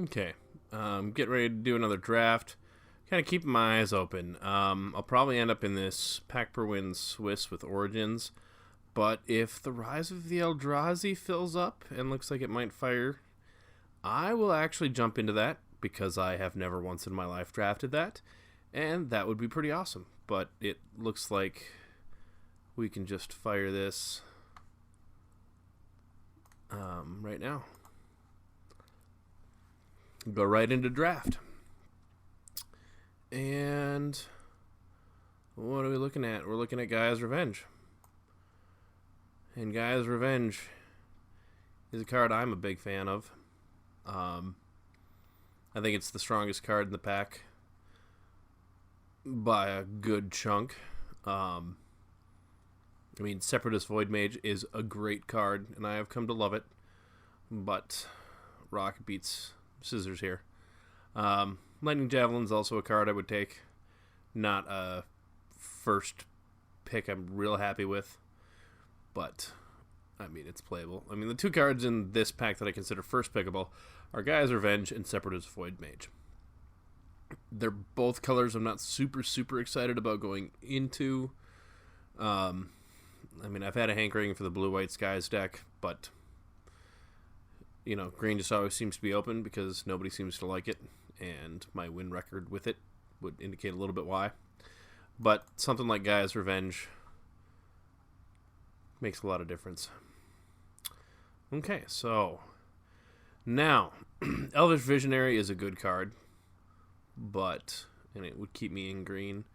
Okay. Get ready to do another draft. Kind of keeping my eyes open. I'll probably end up in this Pack per Win Swiss with Origins. But if the Rise of the Eldrazi fills up and looks like it might fire, I will actually jump into that because I have never once in my life drafted that. And that would be pretty awesome. But it looks like we can just fire this right now. Go right into draft. And what are we looking at? We're looking at Gaia's Revenge. And Gaia's Revenge is a card I'm a big fan of. I think it's the strongest card in the pack by a good chunk. Separatist Void Mage is a great card, and I have come to love it. But rock beats scissors here. Lightning Javelin is also a card I would take. Not a first pick I'm real happy with. But, it's playable. The two cards in this pack that I consider first pickable are Gaia's Revenge and Separatist Void Mage. They're both colors I'm not super excited about going into. I've had a hankering for the Blue-White Skies deck, but green just always seems to be open because nobody seems to like it, and my win record with it would indicate a little bit why. But something like Gaia's Revenge makes a lot of difference. Okay, so now Elvish Visionary is a good card, and it would keep me in green,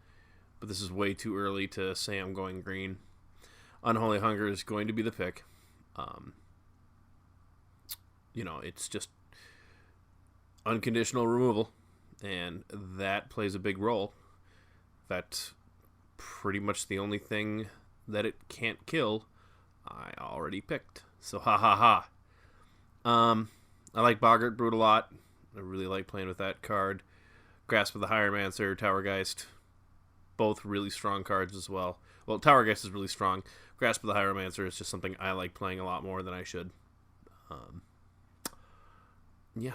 but this is way too early to say I'm going green. Unholy Hunger is going to be the pick. It's just unconditional removal, and that plays a big role. That's pretty much the only thing that it can't kill I already picked. So ha. I like Boggart Brute a lot. I really like playing with that card. Grasp of the Hieromancer, Towergeist, both really strong cards as well. Well, Towergeist is really strong. Grasp of the Hieromancer is just something I like playing a lot more than I should.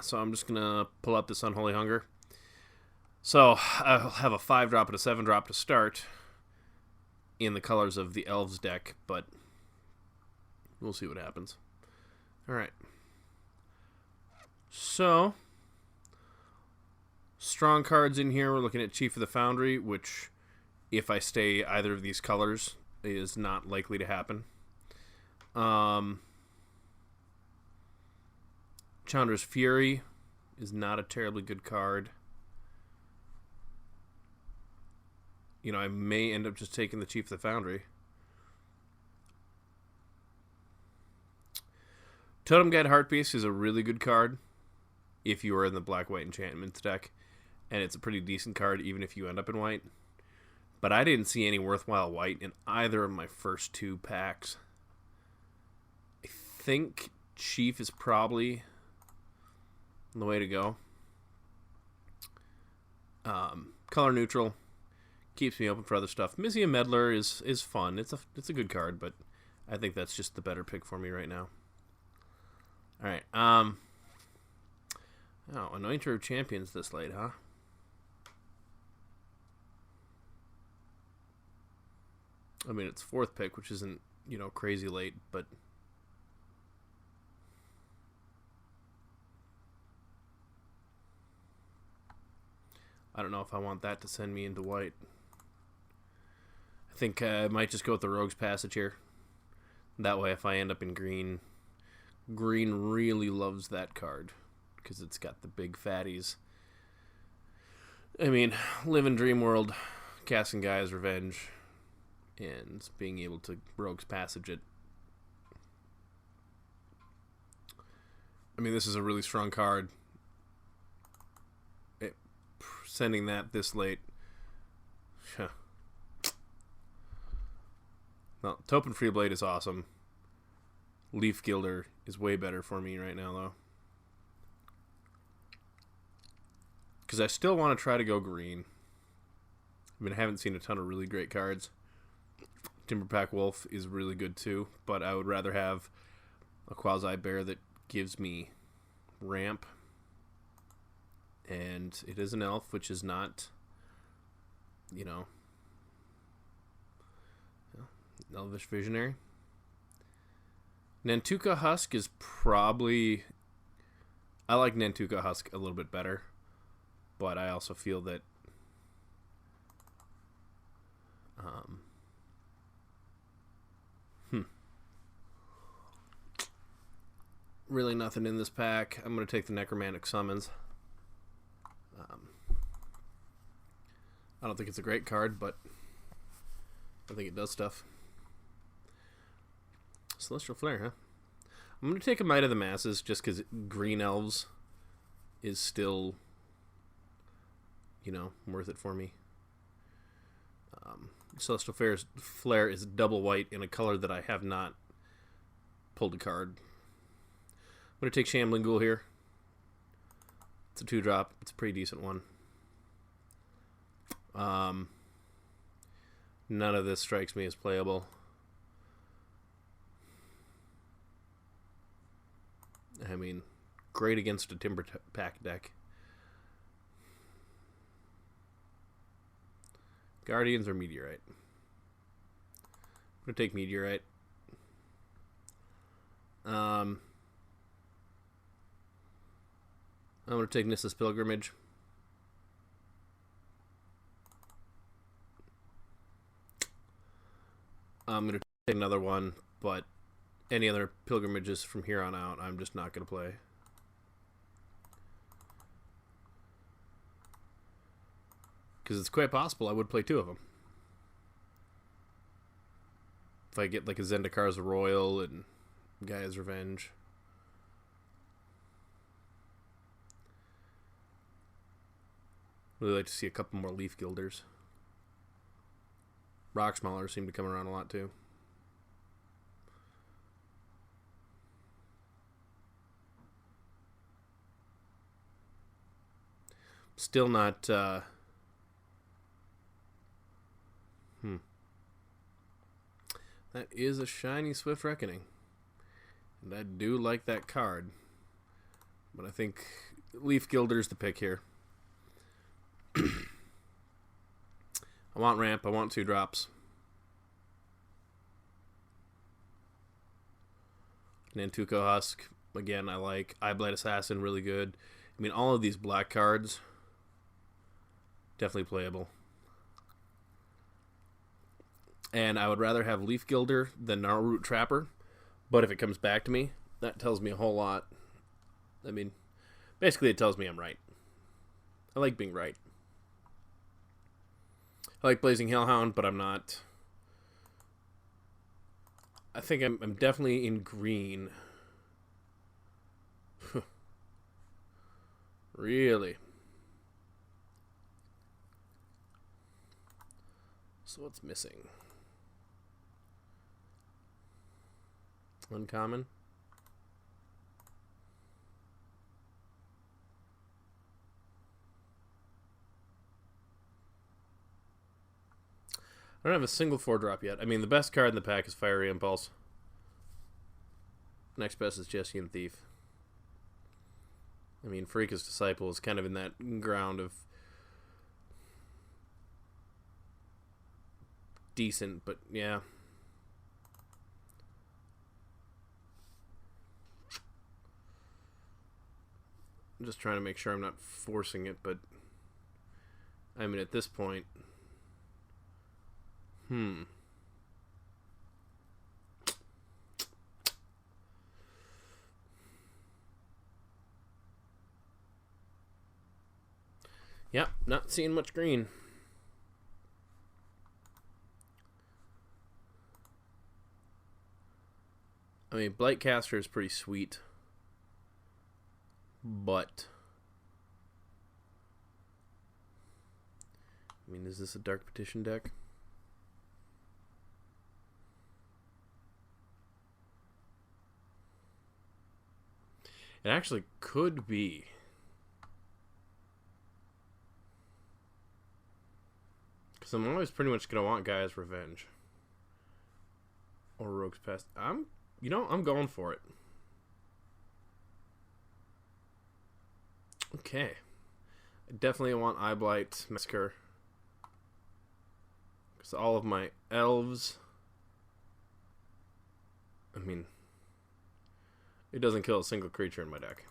So I'm just going to pull up this Unholy Hunger. So I'll have a 5-drop and a 7-drop to start in the colors of the Elves deck, but we'll see what happens. Alright. So, strong cards in here. We're looking at Chief of the Foundry, which, if I stay either of these colors, is not likely to happen. Chandra's Fury is not a terribly good card. I may end up just taking the Chief of the Foundry. Totem Guide Heartbeast is a really good card if you are in the Black-White Enchantments deck, and it's a pretty decent card even if you end up in white. But I didn't see any worthwhile white in either of my first two packs. I think Chief is probably the way to go. Color neutral keeps me open for other stuff. Mizzium Meddler is fun. It's a good card, but I think that's just the better pick for me right now. All right. Anointer of Champions this late, huh? It's fourth pick, which isn't, crazy late, but I don't know if I want that to send me into white. I think I might just go with the Rogue's Passage here. That way, if I end up in green, green really loves that card because it's got the big fatties. Live in Dream World, casting Gaia's Revenge, and being able to Rogue's Passage it. This is a really strong card. Sending that this late. No, Topin Freeblade is awesome. Leaf Gilder is way better for me right now, though. Because I still want to try to go green. I haven't seen a ton of really great cards. Timberpack Wolf is really good too, but I would rather have a Quasi Bear that gives me ramp. And it is an elf, which is not, you know, Elvish Visionary. Nantuko Husk is probably... I like Nantuko Husk a little bit better, but I also feel that really nothing in this pack. I'm going to take the Necromantic Summons. I don't think it's a great card, but I think it does stuff. Celestial Flare, huh? I'm going to take a Might of the Masses just because Green Elves is still, you know, worth it for me. Celestial Flare is double white in a color that I have not pulled a card. I'm going to take Shambling Ghoul here. It's a 2-drop. It's a pretty decent one. None of this strikes me as playable. I mean, great against a Timber Pack deck. Guardians or Meteorite? I'm going to take Meteorite. I'm going to take Nissa's Pilgrimage. I'm going to take another one, but any other Pilgrimages from here on out, I'm just not going to play. Because it's quite possible I would play 2 of them. If I get like a Zendikar's Royal and Gaia's Revenge. Really like to see a couple more Leaf Guilders. Rock Smaulers seem to come around a lot too. Still not That is a shiny Swift Reckoning. And I do like that card. But I think Leaf Guilder's the pick here. I want ramp. I want 2-drops. Nantuko Husk, again, I like. Eyeblight Assassin, really good. I mean, all of these black cards, definitely playable. And I would rather have Leaf Guilder than Gnarlroot Trapper. But if it comes back to me, that tells me a whole lot. I mean, basically it tells me I'm right. I like being right. I like Blazing Hellhound, but I'm not. I think I'm definitely in green. Really? So what's missing? Uncommon? I don't have a single 4-drop yet. I mean, the best card in the pack is Fiery Impulse. Next best is Jessean Thief. I mean, Freakish Disciple is kind of in that ground of decent, but yeah. I'm just trying to make sure I'm not forcing it, but I mean, at this point, yeah, not seeing much green. I mean, Blightcaster is pretty sweet, but I mean, is this a Dark Petition deck? It actually could be. Because I'm always pretty much going to want Gaia's Revenge. Or Rogue's Pest. I'm going for it. Okay. I definitely want Eyeblight Massacre. Because all of my elves... I mean... It doesn't kill a single creature in my deck.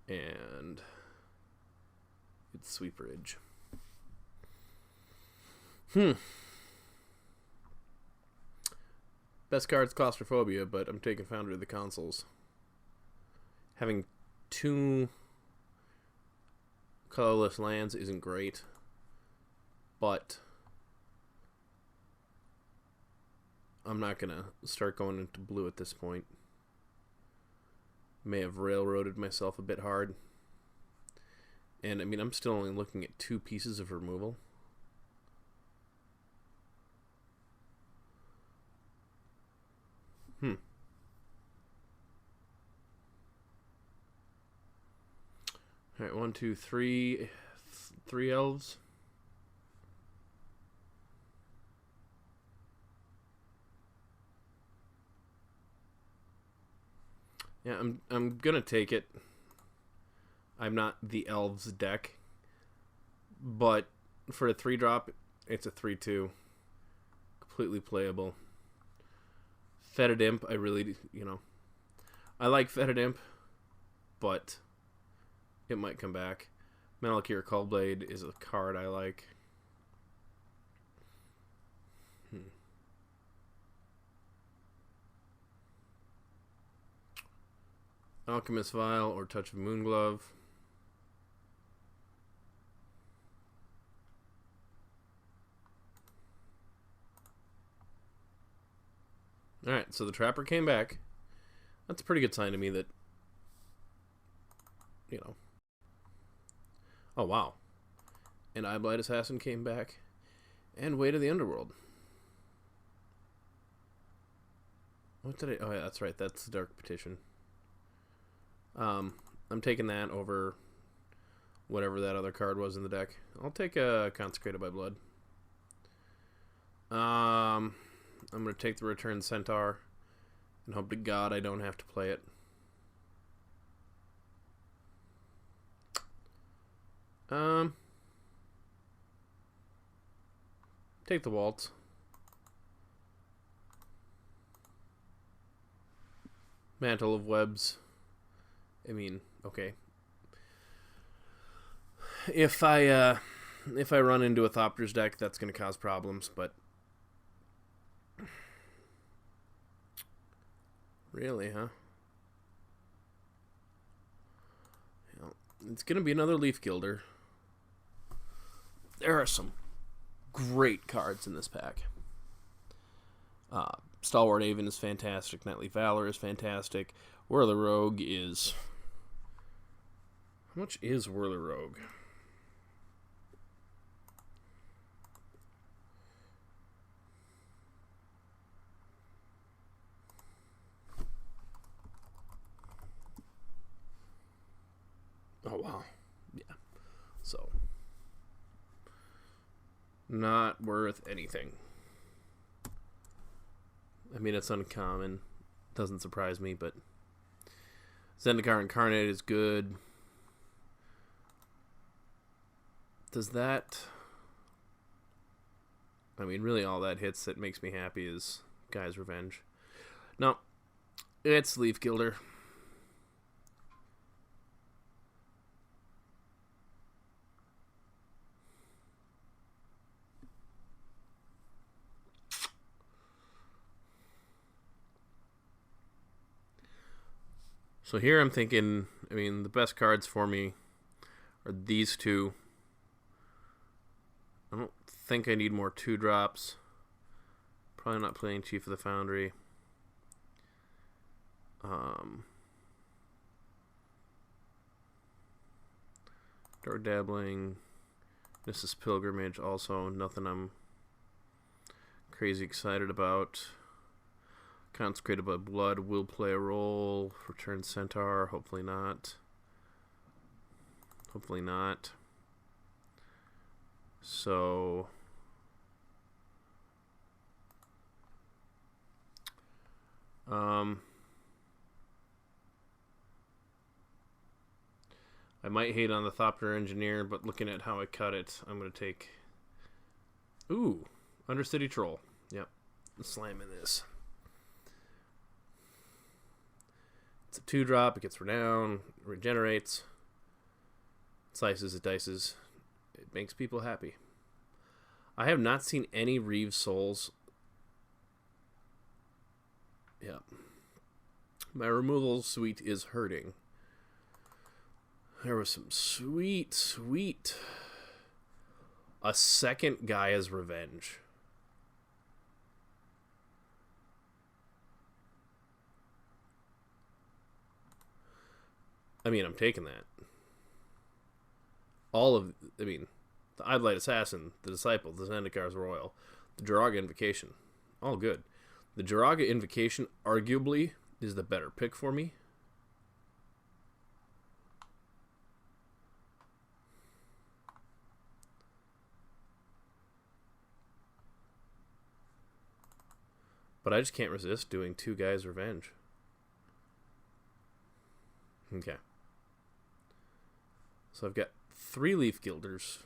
And... It's Sweeperage. Best card's Claustrophobia, but I'm taking Foundry of the Consuls. Having 2 colorless lands isn't great, but I'm not going to start going into blue at this point. May have railroaded myself a bit hard. And, I mean, I'm still only looking at 2 pieces of removal. Alright, 1, 2, 3. 3 elves. Yeah, I'm gonna take it. I'm not the elves deck, but for a 3-drop, it's a 3/2, completely playable. Fetid Imp, I really, I like Fetid Imp, but it might come back. Malakir Cullblade is a card I like. Alchemist Vial or Touch of Moonglove. Alright, so the Trapper came back. That's a pretty good sign to me that, Oh, wow. And Eyeblight Assassin came back. And Way to the Underworld. What did I... Oh, yeah, that's right. That's the Dark Petition. I'm taking that over whatever that other card was in the deck. I'll take a Consecrated by Blood. I'm going to take the Return Centaur and hope to God I don't have to play it. Take the Waltz. Mantle of Webs. I mean, okay. If I run into a Thopter's deck, that's going to cause problems, but really, huh? It's going to be another Leaf Gilder. There are some great cards in this pack. Stalwart Haven is fantastic. Knightly Valor is fantastic. Whirler Rogue is... How much is Whirler Rogue? Oh, wow. Yeah. So... Not worth anything. I mean, it's uncommon. Doesn't surprise me, but... Zendikar Incarnate is good. Does that... I mean, really all that hits that makes me happy is Guy's Revenge. No, it's Leaf Gilder. So here I'm thinking, I mean, the best cards for me are these 2. I don't think I need more 2-drops. Probably not playing Chief of the Foundry. Dark Dabbling. This Pilgrimage, also nothing I'm crazy excited about. Consecrated by Blood will play a role. Return Centaur, hopefully not. Hopefully not. So... I might hate on the Thopter Engineer, but looking at how I cut it, I'm going to take... Ooh, Undercity Troll. Yep, slamming this. It's a 2-drop, it gets renown, regenerates, slices, it dices. It makes people happy. I have not seen any Reeve Souls. Yep. My removal suite is hurting. There was some sweet... A second Gaia's Revenge. I mean, I'm taking that. The Idolite Assassin, the Disciple, the Zendikar's Royal, the Jiraga Invocation. All good. The Jiraga Invocation arguably is the better pick for me. But I just can't resist doing 2 Gaia's Revenge. Okay. So I've got 3 Leaf Gilders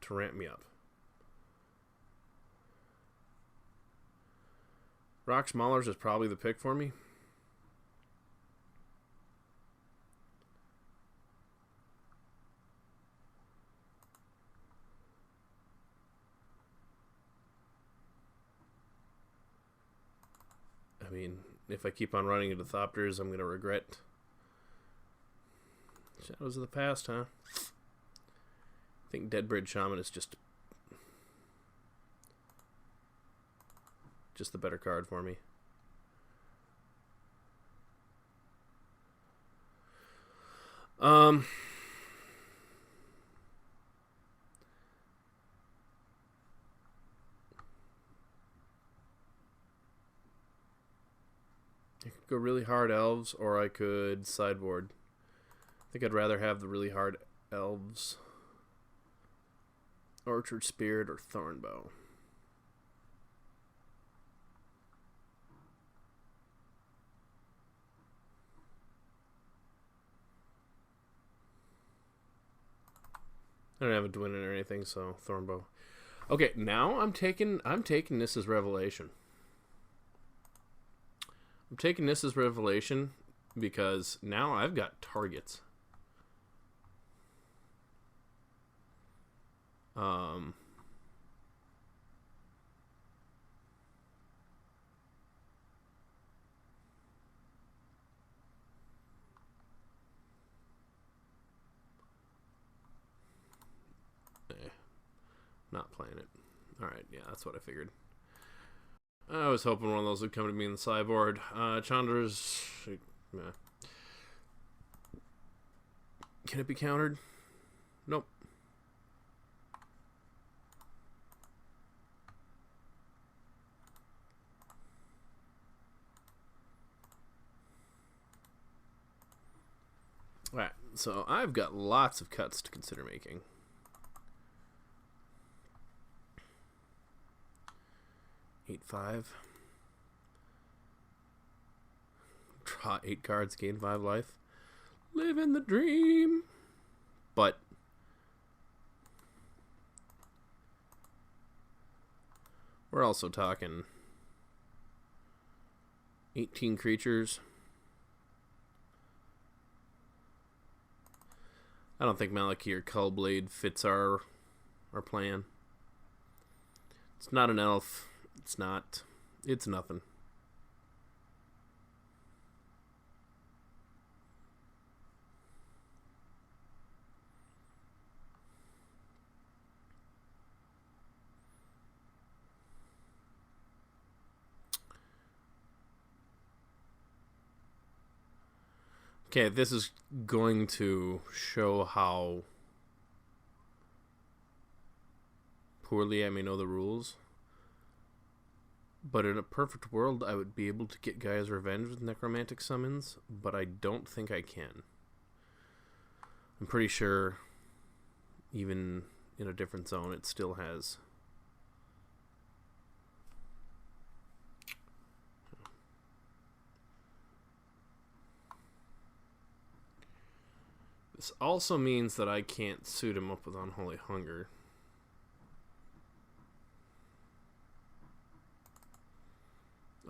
to ramp me up. Rox Maulers is probably the pick for me. I mean, if I keep on running into Thopters, I'm going to regret. Shadows of the Past, huh? I think Deadbridge Shaman is just the better card for me. I could go really hard elves, or I could sideboard. I think I'd rather have the really hard elves. Orchard Spirit or Thornbow. I don't have a Dwynnin or anything, so Thornbow. Okay, now I'm taking Nissa's Revelation. I'm taking Nissa's Revelation because now I've got targets. Not playing it. Alright, yeah, that's what I figured. I was hoping one of those would come to me in the sideboard. Chandra's... Can it be countered? Nope. Alright, so I've got lots of cuts to consider making. Eight-5. Draw 8 cards, gain 5 life. Living the dream. But we're also talking 18 creatures. I don't think Maliki or Cullblade fits our plan. It's not an elf. It's not. It's nothing. Okay, this is going to show how poorly I may know the rules. But in a perfect world, I would be able to get Gaia's Revenge with Necromantic Summons, but I don't think I can. I'm pretty sure, even in a different zone, it still has... This also means that I can't suit him up with Unholy Hunger.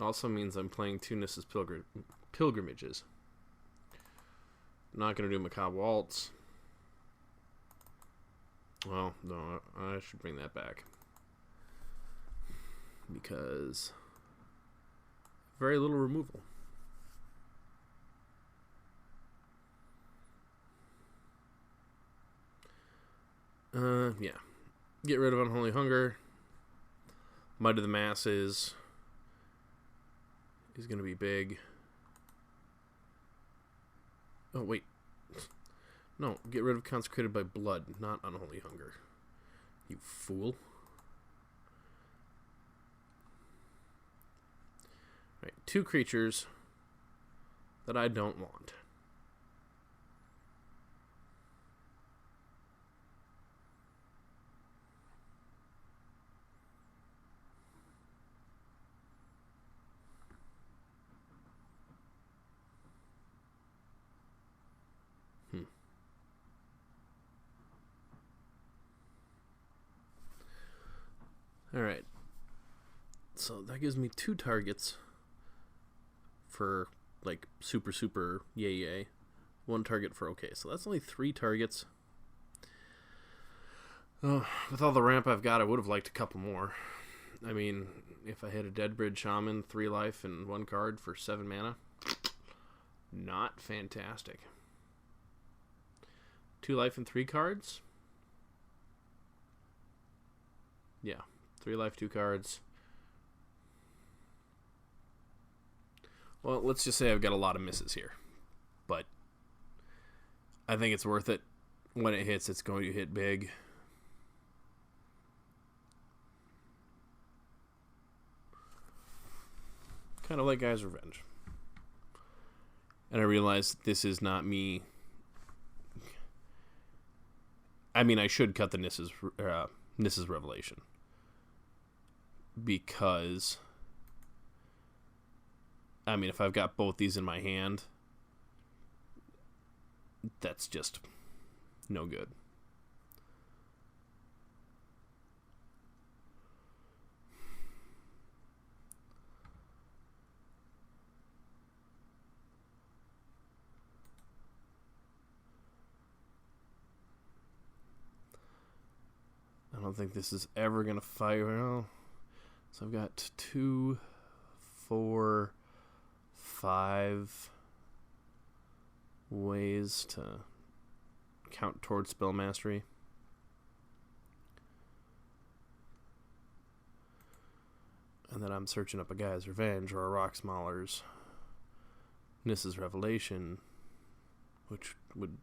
Also means I'm playing two Nissa's Pilgrimages. Not going to do Macabre Waltz. Well, no, I should bring that back. Because very little removal. Yeah. Get rid of Unholy Hunger. Might of the Masses is going to be big. Oh, wait. No, get rid of Consecrated by Blood, not Unholy Hunger. You fool. Right, two creatures that I don't want. Alright. So that gives me two targets for, like, super yay. One target for okay. So that's only 3 targets. With all the ramp I've got, I would have liked a couple more. I mean, if I had a Deadbridge Shaman, 3 life, and 1 card for 7 mana, not fantastic. 2 life and 3 cards? Yeah. 3 life, 2 cards. Well, let's just say I've got a lot of misses here. But I think it's worth it. When it hits, it's going to hit big. Kind of like Guy's Revenge. And I realize this is not me. I mean, I should cut the Nissa's Revelation. Because, I mean, if I've got both these in my hand, that's just no good. I don't think this is ever going to fire. Well, so I've got 2, 4, 5 ways to count towards spell mastery. And then I'm searching up a Guy's Revenge or a Rocksmoller's Nissa's Revelation, which would...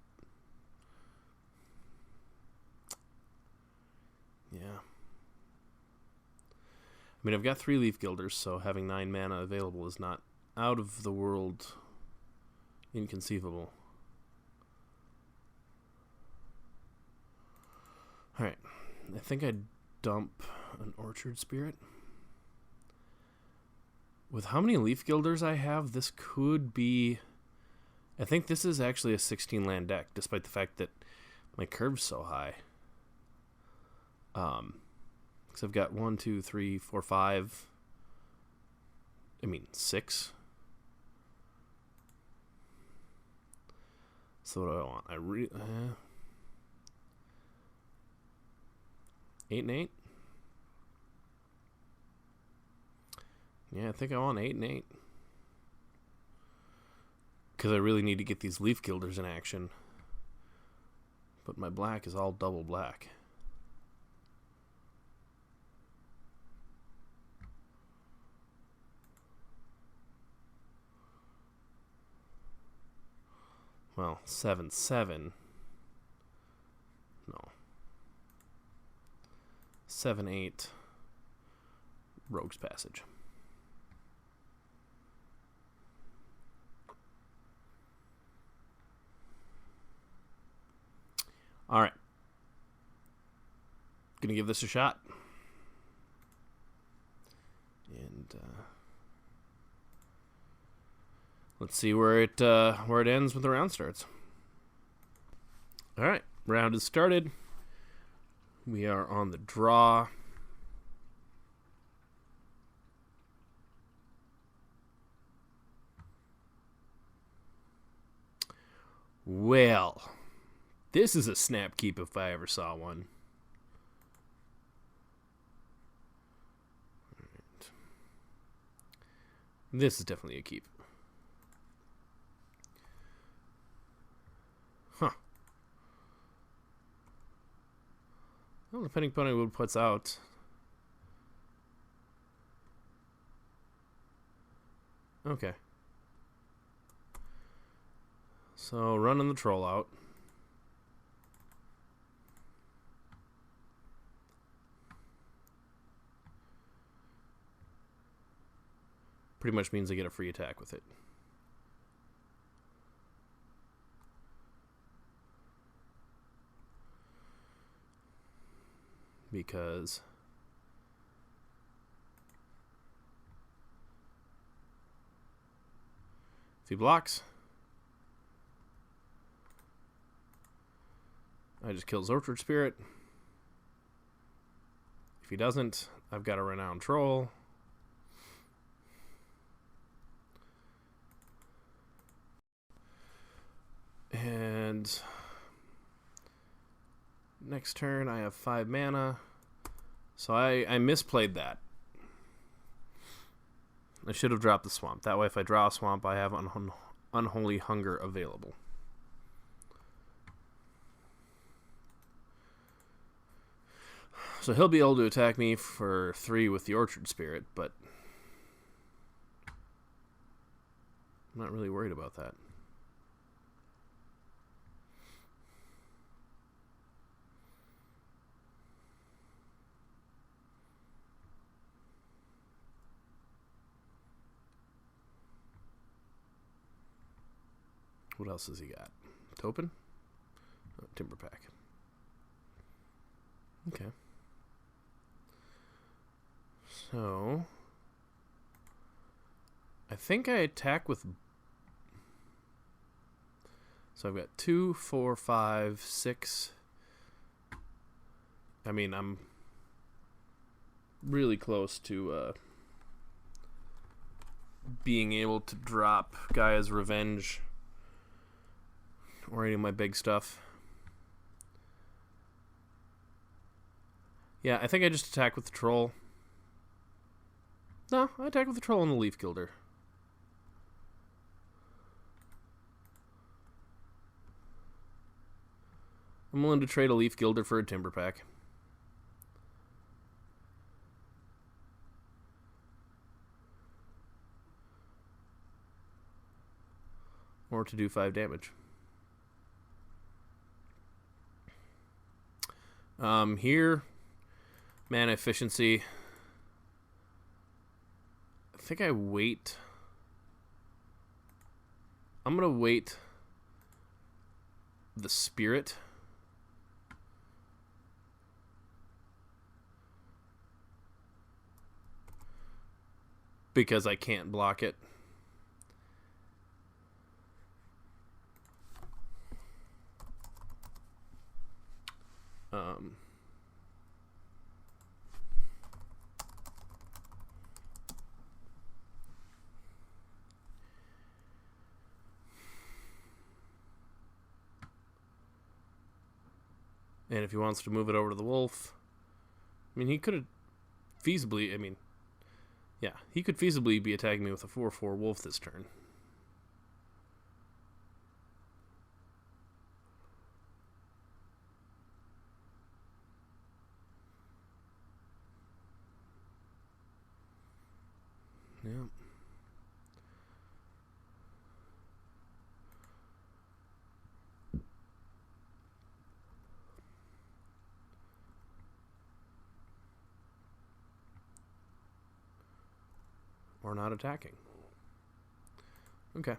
Yeah. I mean, I've got 3 Leaf Guilders, so having 9 mana available is not out of the world inconceivable. Alright. I think I'd dump an Orchard Spirit. With how many Leaf Guilders I have, this could be... I think this is actually a 16 land deck, despite the fact that my curve's so high. Because I've got 1, 2, 3, 4, 5. I mean, 6. So what do I want? 8 and 8. Yeah, I think I want 8 and 8. Because I really need to get these Leaf Guilders in action. But my black is all double black. Well, 7, 7. No. 7, 8. Rogue's Passage. All right. Gonna give this a shot. And let's see where it ends when the round starts. Alright, round is started. We are on the draw. Well, this is a snap keep if I ever saw one. Right. This is definitely a keep. Huh. Well, depending upon what puts out. Okay. So, running the troll out. Pretty much means I get a free attack with it. Because if he blocks, I just kill Orchard Spirit. If he doesn't, I've got a Renowned Troll. And next turn I have 5 mana. So I misplayed that. I should have dropped the Swamp. That way if I draw a Swamp, I have Unholy Hunger available. So he'll be able to attack me for 3 with the Orchard Spirit, but I'm not really worried about that. What else has he got? Topin? Oh, Timber Pack. Okay. So I think I attack with. So I've got 2, 4, 5, 6. I mean, I'm really close to being able to drop Gaia's Revenge or any of my big stuff. Yeah, I think I just attack with the Troll. No, I attack with the Troll and the Leaf Gilder. I'm willing to trade a Leaf Gilder for a Timber Pack. Or to do 5 damage. Here, mana efficiency. I think I wait. I'm going to wait the Spirit. Because I can't block it. And if he wants to move it over to the wolf, I mean, he could have feasibly, yeah, he could feasibly be attacking me with a 4/4 wolf this turn. Yeah. Or not attacking. Okay.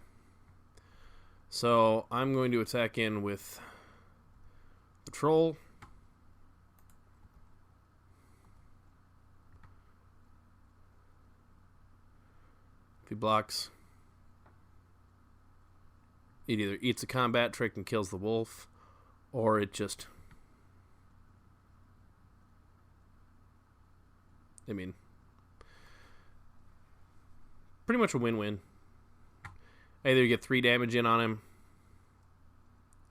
So I'm going to attack in with the Troll. If he blocks, it either eats a combat trick and kills the wolf, or it just, I mean, pretty much a win-win. Either you get 3 damage in on him.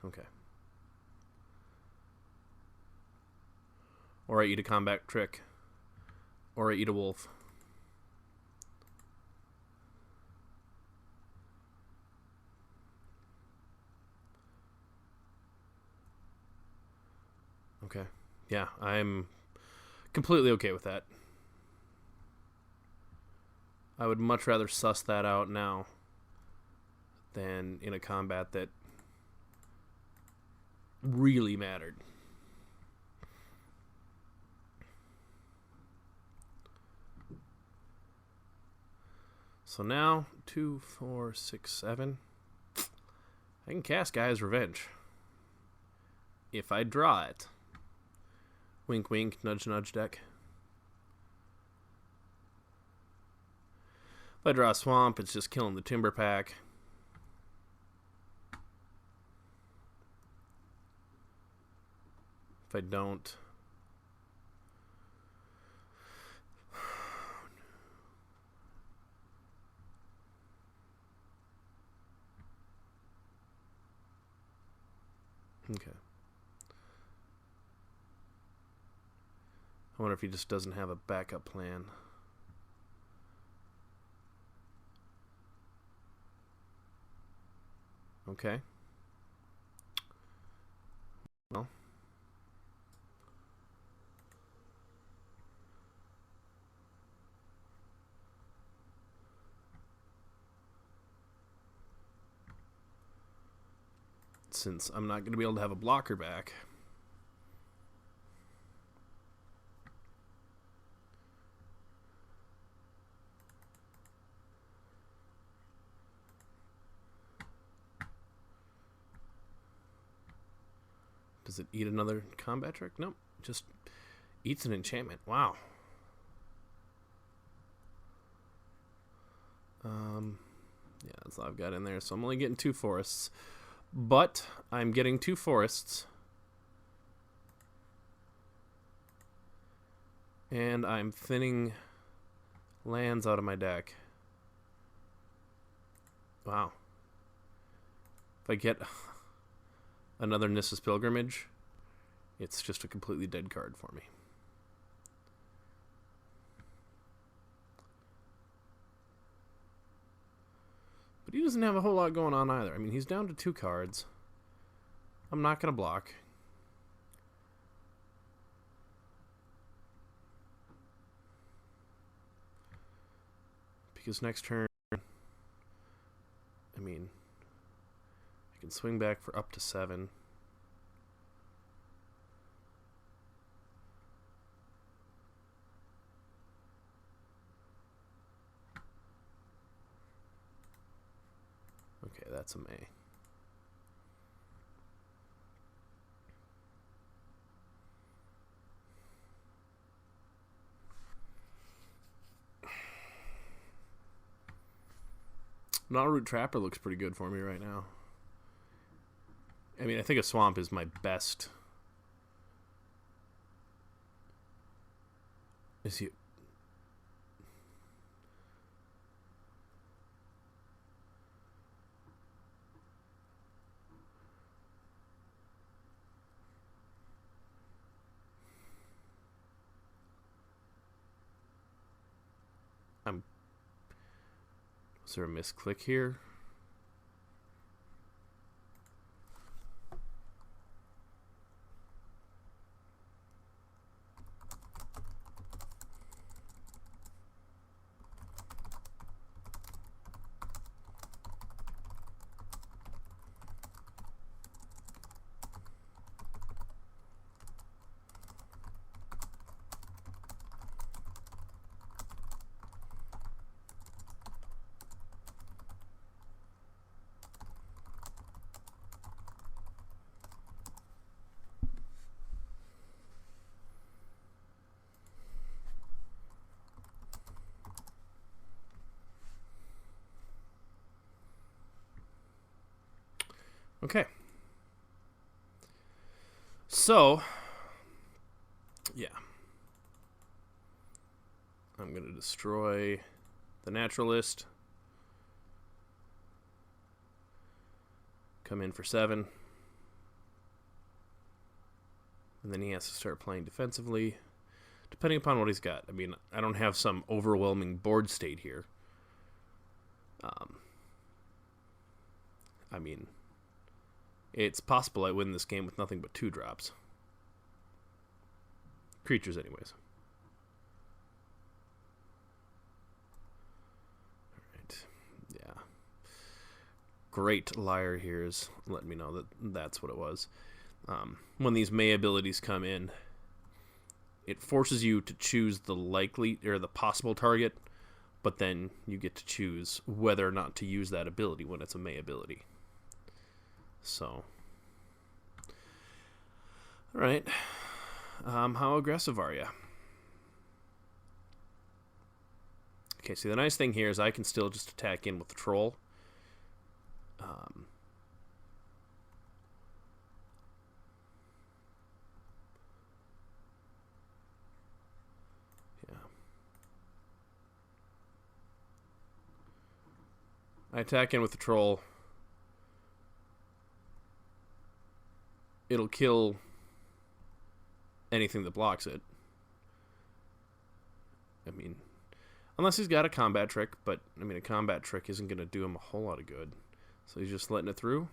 Okay. Or I eat a combat trick. Or I eat a wolf. Okay. Yeah, I'm completely okay with that. I would much rather suss that out now than in a combat that really mattered. So now, 2, 4, 6, 7. I can cast Gaia's Revenge. If I draw it. Wink, wink, nudge, nudge deck. If I draw a Swamp, it's just killing the Timber Pack. If I don't... Okay. I wonder if he just doesn't have a backup plan. Okay. Well. Since I'm not going to be able to have a blocker back. Does it eat another combat trick? Nope. Just eats an enchantment. Wow. Yeah, that's all I've got in there. So I'm only getting 2 forests. But I'm getting 2 forests. And I'm thinning lands out of my deck. Wow. If I get another Nissa's Pilgrimage, it's just a completely dead card for me. But he doesn't have a whole lot going on either. I mean, he's down to 2 cards. I'm not going to block. Because next turn, I mean, I can swing back for up to 7. Okay, that's a May. Gnawroot Trapper looks pretty good for me right now. I mean, I think a Swamp is my best. Is he... Is there a misclick here? Okay. So, yeah. I'm going to destroy the Naturalist. Come in for 7. And then he has to start playing defensively, depending upon what he's got. I mean, I don't have some overwhelming board state here. I mean, it's possible I win this game with nothing but 2 drops. Creatures, anyways. Alright. Yeah. Great Liar here is letting me know that that's what it was. When these May abilities come in, it forces you to choose the likely or the possible target, but then you get to choose whether or not to use that ability when it's a May ability. So, all right. How aggressive are you? Okay, see, the nice thing here is I can still just attack in with the Troll. Yeah. I attack in with the Troll. It'll kill anything that blocks it. I mean, unless he's got a combat trick, but, I mean, a combat trick isn't going to do him a whole lot of good. So he's just letting it through.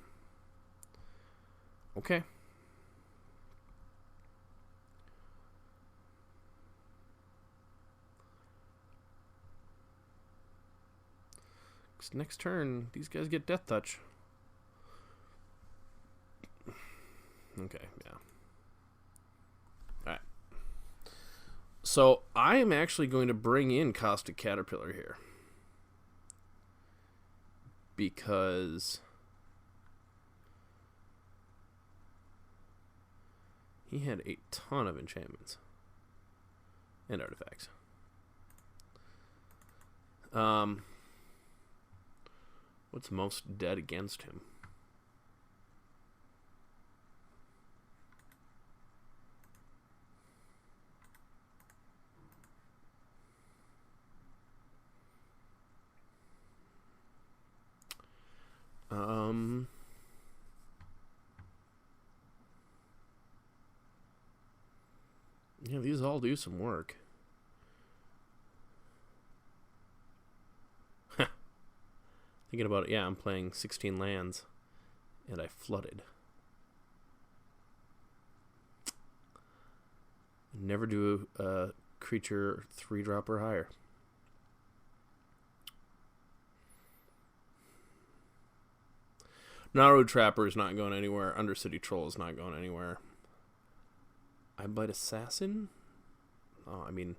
Okay. Next turn, these guys get Death Touch. Okay, yeah. Alright. So, I am actually going to bring in Caustic Caterpillar here. Because he had a ton of enchantments. And artifacts. What's most dead against him? Yeah, these all do some work. Thinking about it, yeah, I'm playing 16 lands, and I flooded. Never do a creature 3-drop or higher. Naru Trapper is not going anywhere. Undercity Troll is not going anywhere. I Bite Assassin? Oh, I mean...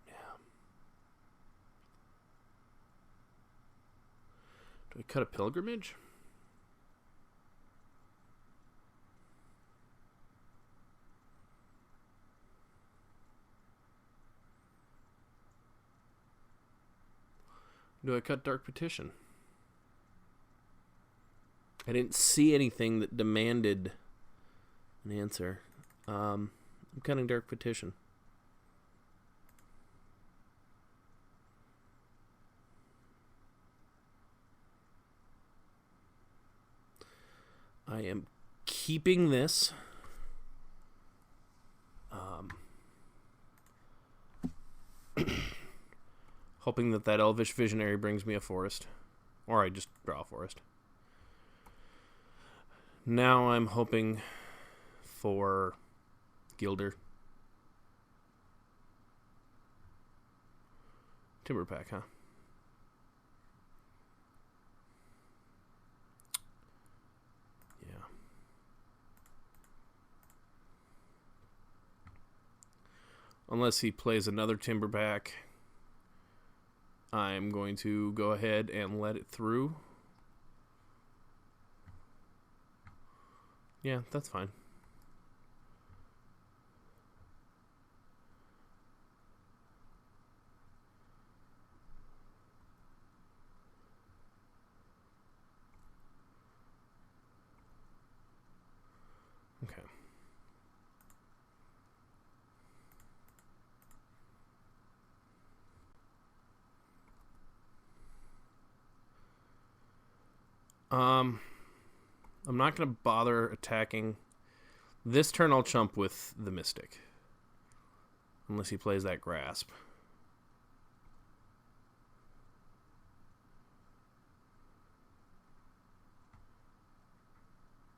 yeah. Do we cut a Pilgrimage? Do I cut Dark Petition? I didn't see anything that demanded an answer. I'm cutting Dark Petition. I am keeping this. Hoping that Elvish Visionary brings me a forest. Or I just draw a forest. Now I'm hoping for Gilder. Timber Pack, huh? Yeah. Unless he plays another Timber Pack, I'm going to go ahead and let it through. Yeah, that's fine. Okay. I'm not going to bother attacking. This turn I'll chump with the Mystic. Unless he plays that Grasp.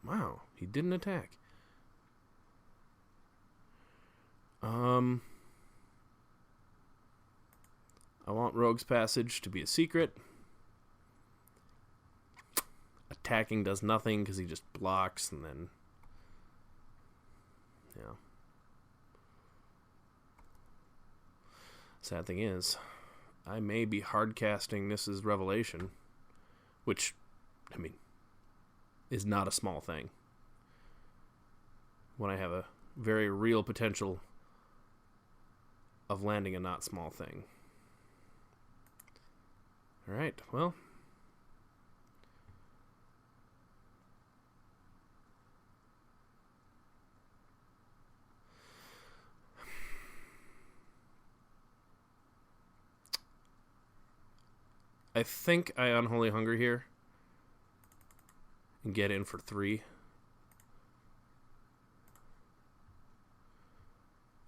Wow, he didn't attack. I want Rogue's Passage to be a secret. Attacking does nothing because he just blocks and then... Yeah. Sad thing is, I may be hardcasting this as Revelation, which, I mean, is not a small thing. When I have a very real potential of landing a not small thing. Alright, well. I think I Unholy Hunger here and get in for 3.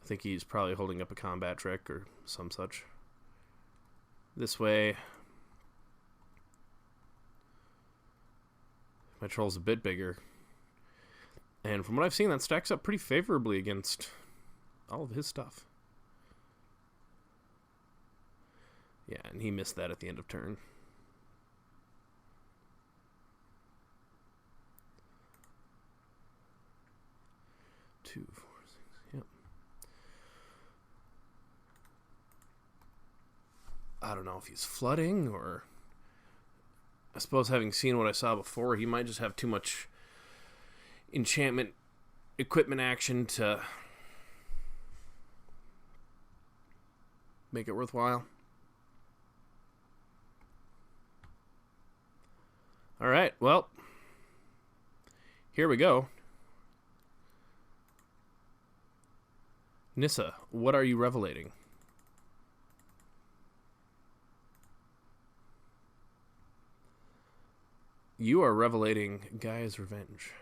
I think he's probably holding up a combat trick or some such. This way, my troll's a bit bigger. And from what I've seen, that stacks up pretty favorably against all of his stuff. Yeah, and he missed that at the end of turn. Two, 4, 6, yep. I don't know if he's flooding or... I suppose having seen what I saw before, he might just have too much enchantment equipment action to make it worthwhile. Alright, well, here we go. Nissa, what are you revelating? You are revelating Gaia's Revenge.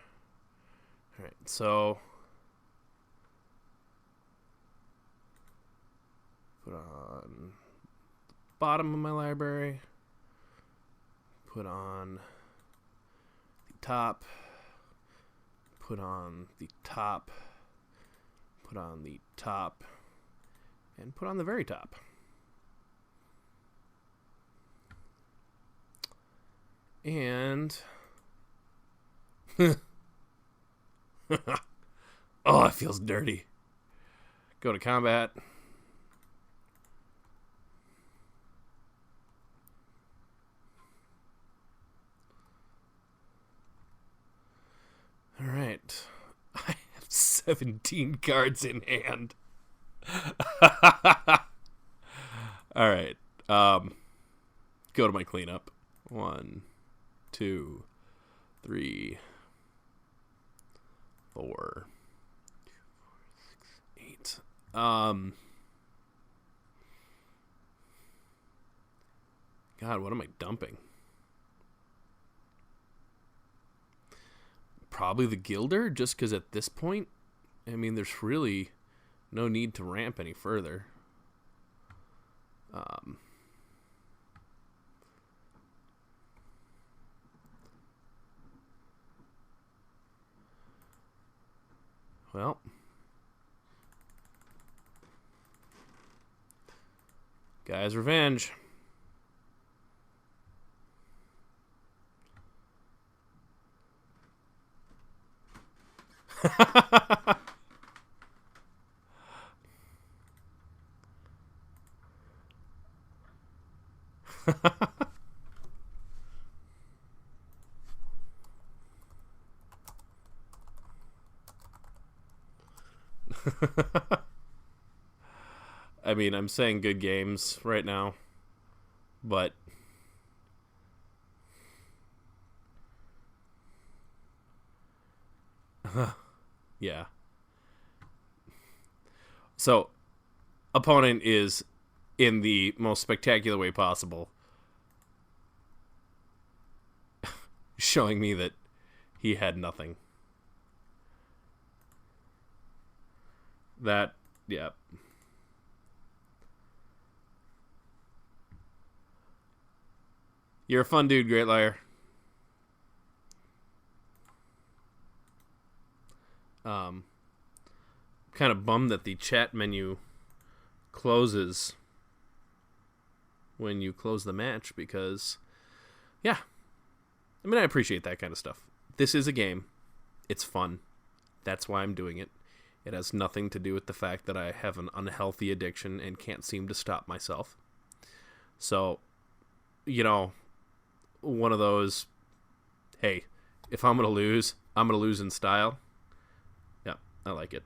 Alright, so... Put on the bottom of my library. Put on... top, put on the top, put on the top, and put on the very top. And oh, it feels dirty. Go to combat. All right. I have 17 cards in hand. All right. Go to my cleanup. 1, 2, 3, 4, 8. God, what am I dumping? Probably the Gilder, just because at this point, I mean, there's really no need to ramp any further. Well, Gaia's Revenge. I mean, I'm saying good games right now, but Yeah. So, opponent is in the most spectacular way possible, showing me that he had nothing. That, yeah. You're a fun dude, Great Liar. Kind of bummed that the chat menu closes when you close the match because, yeah. I mean, I appreciate that kind of stuff. This is a game. It's fun. That's why I'm doing it. It has nothing to do with the fact that I have an unhealthy addiction and can't seem to stop myself. So, you know, one of those, hey, if I'm going to lose in style. Yeah, I like it.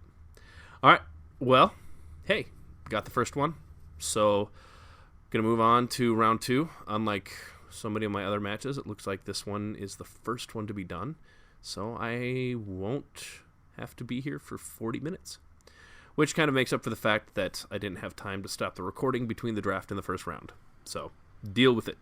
All right, well, hey, got the first one. So, going to move on to round 2. Unlike so many of my other matches, it looks like this one is the first one to be done. So, I won't have to be here for 40 minutes. Which kind of makes up for the fact that I didn't have time to stop the recording between the draft and the first round. So, deal with it.